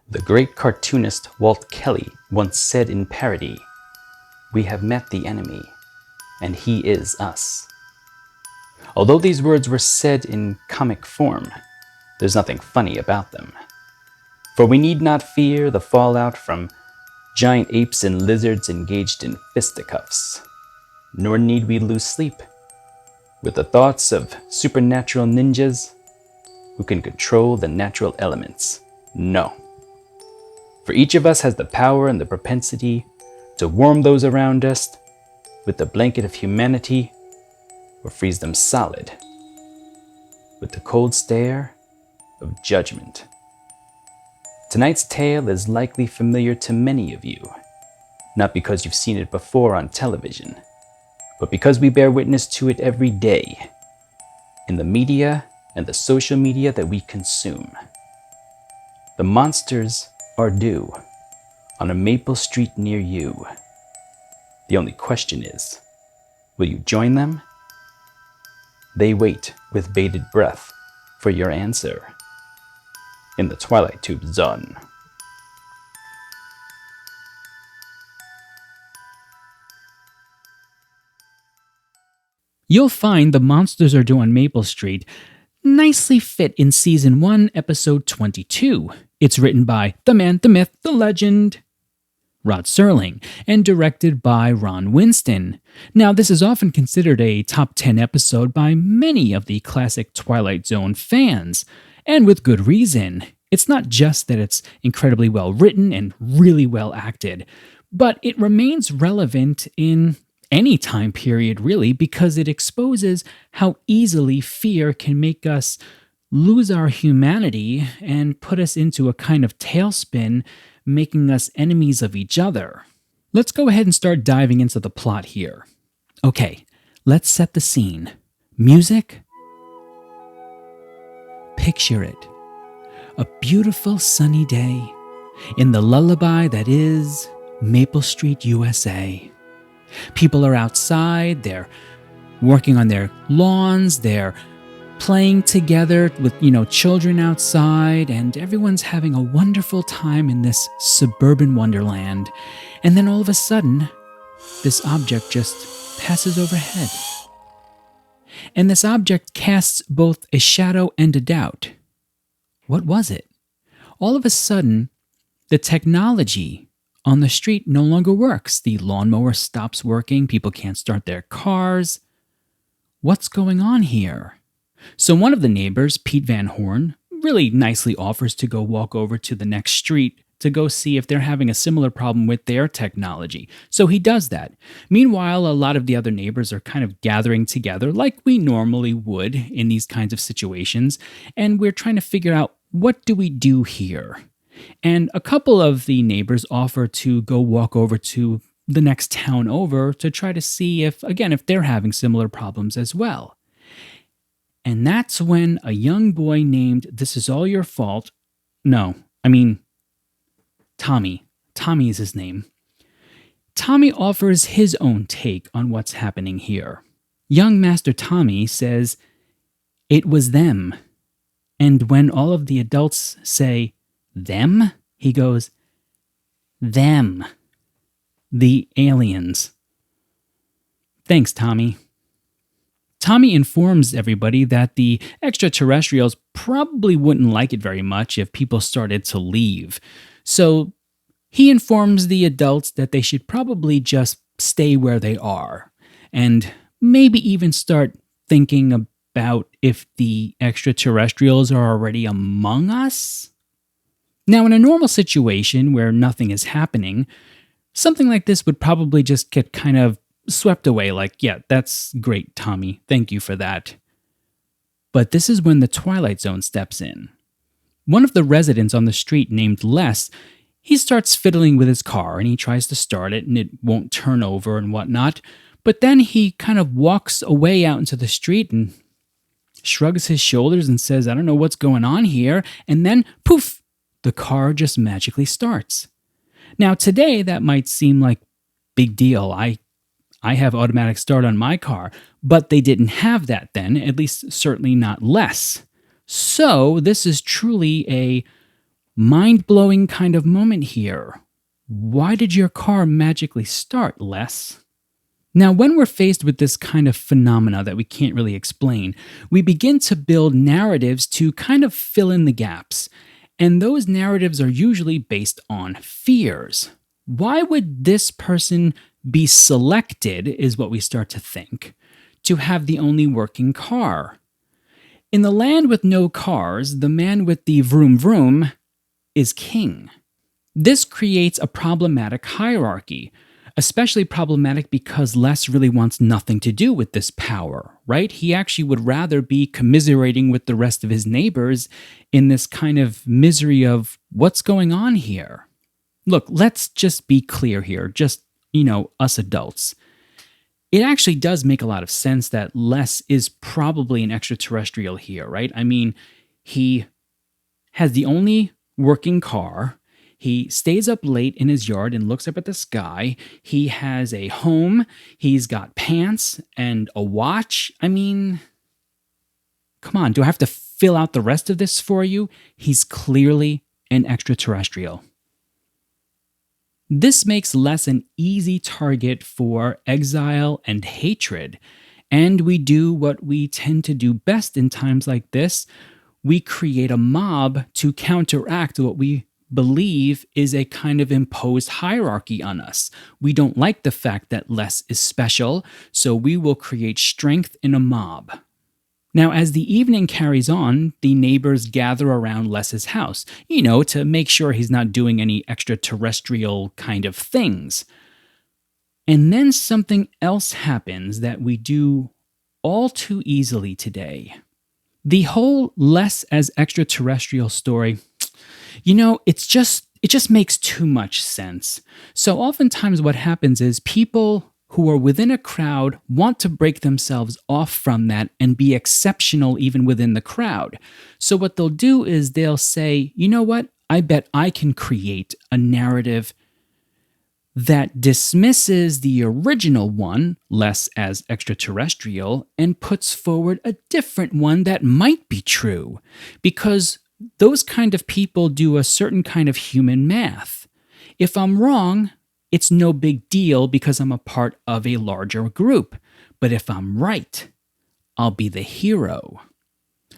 The great cartoonist Walt Kelly once said in parody, "We have met the enemy, and he is us." Although these words were said in comic form, there's nothing funny about them. For we need not fear the fallout from giant apes and lizards engaged in fisticuffs, nor need we lose sleep with the thoughts of supernatural ninjas who can control the natural elements. No. For each of us has the power and the propensity to warm those around us with the blanket of humanity or freeze them solid with the cold stare of judgment. Tonight's tale is likely familiar to many of you, not because you've seen it before on television, but because we bear witness to it every day in the media and the social media that we consume. The monsters are due on a maple street near you. The only question is, will you join them? They wait with bated breath for your answer in the Twilight Zone. You'll find The Monsters Are Due on Maple Street nicely fit in Season 1, Episode 22. It's written by the man, the myth, the legend, Rod Serling, and directed by Ron Winston. Now, this is often considered a top 10 episode by many of the classic Twilight Zone fans, and with good reason. It's not just that it's incredibly well written and really well acted, but it remains relevant in any time period, really, because it exposes how easily fear can make us lose our humanity and put us into a kind of tailspin, making us enemies of each other. Let's go ahead and start diving into the plot here. Okay, let's set the scene. Music? Picture it. A beautiful sunny day in the lullaby that is Maple Street, USA. People are outside, they're working on their lawns, they're playing together with, children outside, and everyone's having a wonderful time in this suburban wonderland. And then all of a sudden, this object just passes overhead. And this object casts both a shadow and a doubt. What was it? All of a sudden, the technology on the street no longer works. The lawnmower stops working, people can't start their cars. What's going on here? So one of the neighbors, Pete Van Horn, really nicely offers to go walk over to the next street to go see if they're having a similar problem with their technology. So he does that. Meanwhile, a lot of the other neighbors are kind of gathering together like we normally would in these kinds of situations, and we're trying to figure out, what do we do here? And a couple of the neighbors offer to go walk over to the next town over to try to see if they're having similar problems as well. And that's when a young boy named This Is All Your Fault, Tommy is his name. Tommy offers his own take on what's happening here. Young Master Tommy says, "It was them." And when all of the adults say, "Them?" he goes, "Them. The aliens." Thanks, Tommy. Tommy informs everybody that the extraterrestrials probably wouldn't like it very much if people started to leave. So he informs the adults that they should probably just stay where they are, and maybe even start thinking about if the extraterrestrials are already among us. Now, in a normal situation where nothing is happening, something like this would probably just get kind of swept away like, yeah, that's great, Tommy. Thank you for that. But this is when the Twilight Zone steps in. One of the residents on the street named Les, he starts fiddling with his car and he tries to start it and it won't turn over and whatnot. But then he kind of walks away out into the street and shrugs his shoulders and says, "I don't know what's going on here." And then, poof, the car just magically starts. Now, today, that might seem like big deal. I have automatic start on my car, but they didn't have that then, at least certainly not less. So this is truly a mind-blowing kind of moment here. Why did your car magically start, Les? Now, when we're faced with this kind of phenomena that we can't really explain, we begin to build narratives to kind of fill in the gaps. And those narratives are usually based on fears. Why would this person be selected, is what we start to think, to have the only working car? In the land with no cars, the man with the vroom vroom is king. This creates a problematic hierarchy, especially problematic because Les really wants nothing to do with this power, right? He actually would rather be commiserating with the rest of his neighbors in this kind of misery of what's going on here. Look, let's just be clear here, just, us adults. It actually does make a lot of sense that Les is probably an extraterrestrial here, right? I mean, he has the only working car. He stays up late in his yard and looks up at the sky. He has a home. He's got pants and a watch. I mean, come on, do I have to fill out the rest of this for you? He's clearly an extraterrestrial. This makes Les an easy target for exile and hatred. And we do what we tend to do best in times like this. We create a mob to counteract what we believe is a kind of imposed hierarchy on us. We don't like the fact that Les is special, so we will create strength in a mob. Now, as the evening carries on, the neighbors gather around Les's house, to make sure he's not doing any extraterrestrial kind of things. And then something else happens that we do all too easily today. The whole Les as extraterrestrial story, it just makes too much sense. So oftentimes what happens is people who are within a crowd want to break themselves off from that and be exceptional even within the crowd. So what they'll do is they'll say, you know what? I bet I can create a narrative that dismisses the original one, Les as extraterrestrial, and puts forward a different one that might be true. Because those kind of people do a certain kind of human math. If I'm wrong, it's no big deal because I'm a part of a larger group. But if I'm right, I'll be the hero.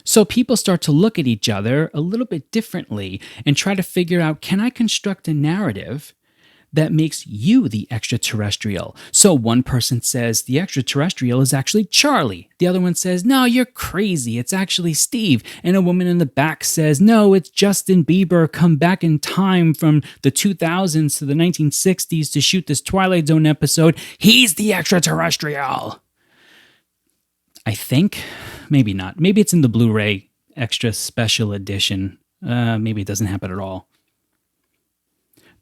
So people start to look at each other a little bit differently and try to figure out, can I construct a narrative that makes you the extraterrestrial? So one person says the extraterrestrial is actually Charlie. The other one says, no, you're crazy. It's actually Steve. And a woman in the back says, no, it's Justin Bieber come back in time from the 2000s to the 1960s to shoot this Twilight Zone episode. He's the extraterrestrial. I think. Maybe not. Maybe it's in the Blu-ray extra special edition. Maybe it doesn't happen at all.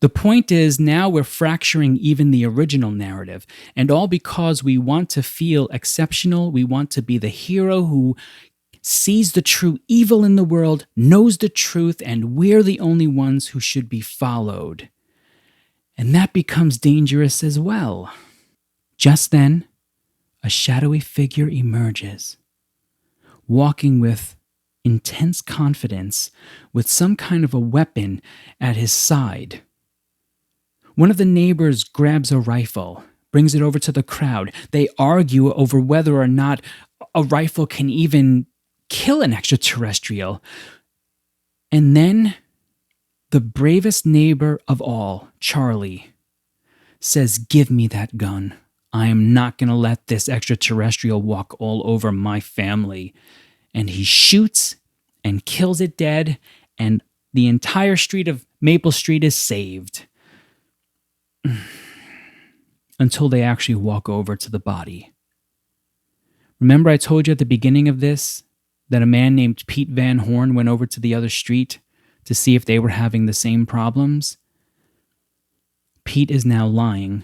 The point is, now we're fracturing even the original narrative, and all because we want to feel exceptional. We want to be the hero who sees the true evil in the world, knows the truth, and we're the only ones who should be followed. And that becomes dangerous as well. Just then, a shadowy figure emerges, walking with intense confidence, with some kind of a weapon at his side. One of the neighbors grabs a rifle, brings it over to the crowd. They argue over whether or not a rifle can even kill an extraterrestrial. And then the bravest neighbor of all, Charlie, says, "Give me that gun. I am not going to let this extraterrestrial walk all over my family." And he shoots and kills it dead, and the entire street of Maple Street is saved. Until they actually walk over to the body. Remember I told you at the beginning of this that a man named Pete Van Horn went over to the other street to see if they were having the same problems? Pete is now lying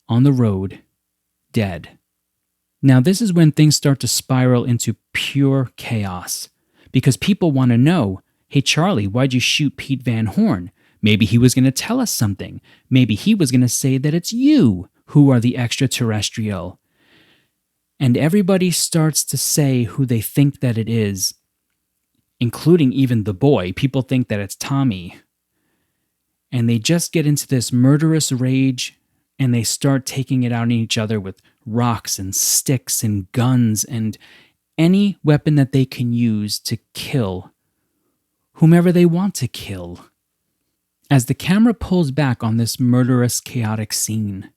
on the road, dead. Now this is when things start to spiral into pure chaos, because people want to know, hey Charlie, why'd you shoot Pete Van Horn? Maybe he was going to tell us something. Maybe he was going to say that it's you who are the extraterrestrial. And everybody starts to say who they think that it is. including even the boy. People think that it's Tommy. And they just get into this murderous rage and they start taking it out on each other with rocks and sticks and guns and any weapon that they can use to kill whomever they want to kill. As the camera pulls back on this murderous, chaotic scene,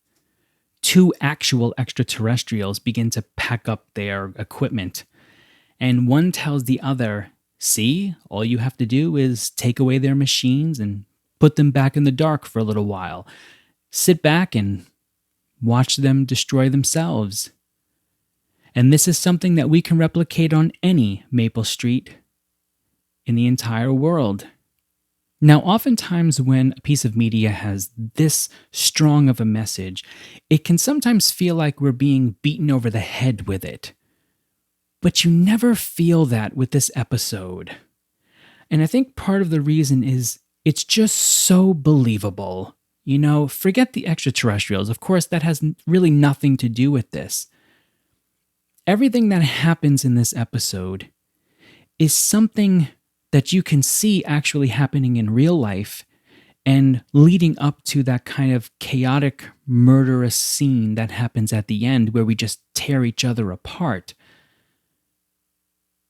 two actual extraterrestrials begin to pack up their equipment, and one tells the other, "See, all you have to do is take away their machines and put them back in the dark for a little while. Sit back and watch them destroy themselves." And this is something that we can replicate on any Maple Street in the entire world. Now, oftentimes when a piece of media has this strong of a message, it can sometimes feel like we're being beaten over the head with it. But you never feel that with this episode. And I think part of the reason is it's just so believable. You know, forget the extraterrestrials. Of course, that has really nothing to do with this. Everything that happens in this episode is something that you can see actually happening in real life and leading up to that kind of chaotic, murderous scene that happens at the end where we just tear each other apart.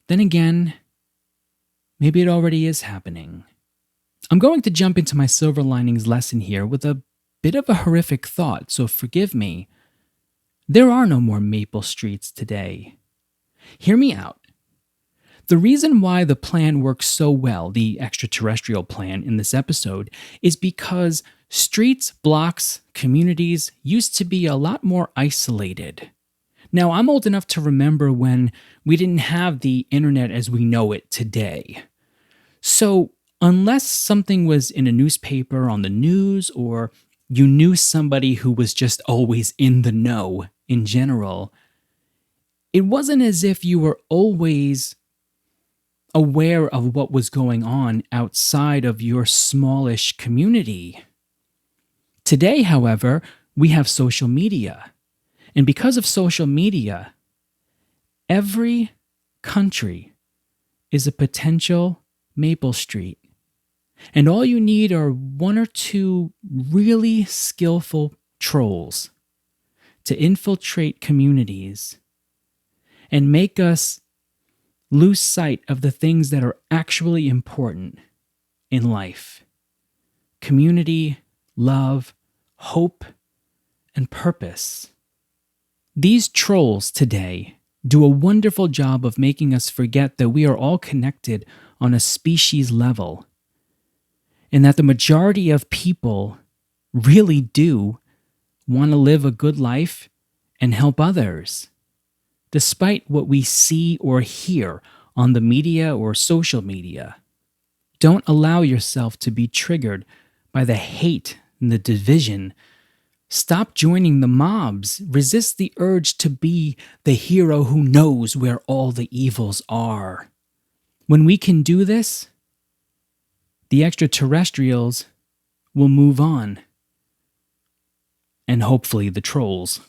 Then again, maybe it already is happening. I'm going to jump into my silver linings lesson here with a bit of a horrific thought, so forgive me. There are no more Maple Streets today. Hear me out. The reason why the plan works so well, the extraterrestrial plan in this episode, is because streets, blocks, communities used to be a lot more isolated. Now, I'm old enough to remember when we didn't have the internet as we know it today. So, unless something was in a newspaper, on the news, or you knew somebody who was just always in the know in general, it wasn't as if you were always aware of what was going on outside of your smallish community. Today, however, we have social media. And because of social media, every country is a potential Maple Street. And all you need are one or two really skillful trolls to infiltrate communities and make us lose sight of the things that are actually important in life. Community, love, hope, and purpose. These trolls today do a wonderful job of making us forget that we are all connected on a species level, and that the majority of people really do want to live a good life and help others, despite what we see or hear on the media or social media. Don't allow yourself to be triggered by the hate and the division. Stop joining the mobs. Resist the urge to be the hero who knows where all the evils are. When we can do this, the extraterrestrials will move on. And hopefully the trolls.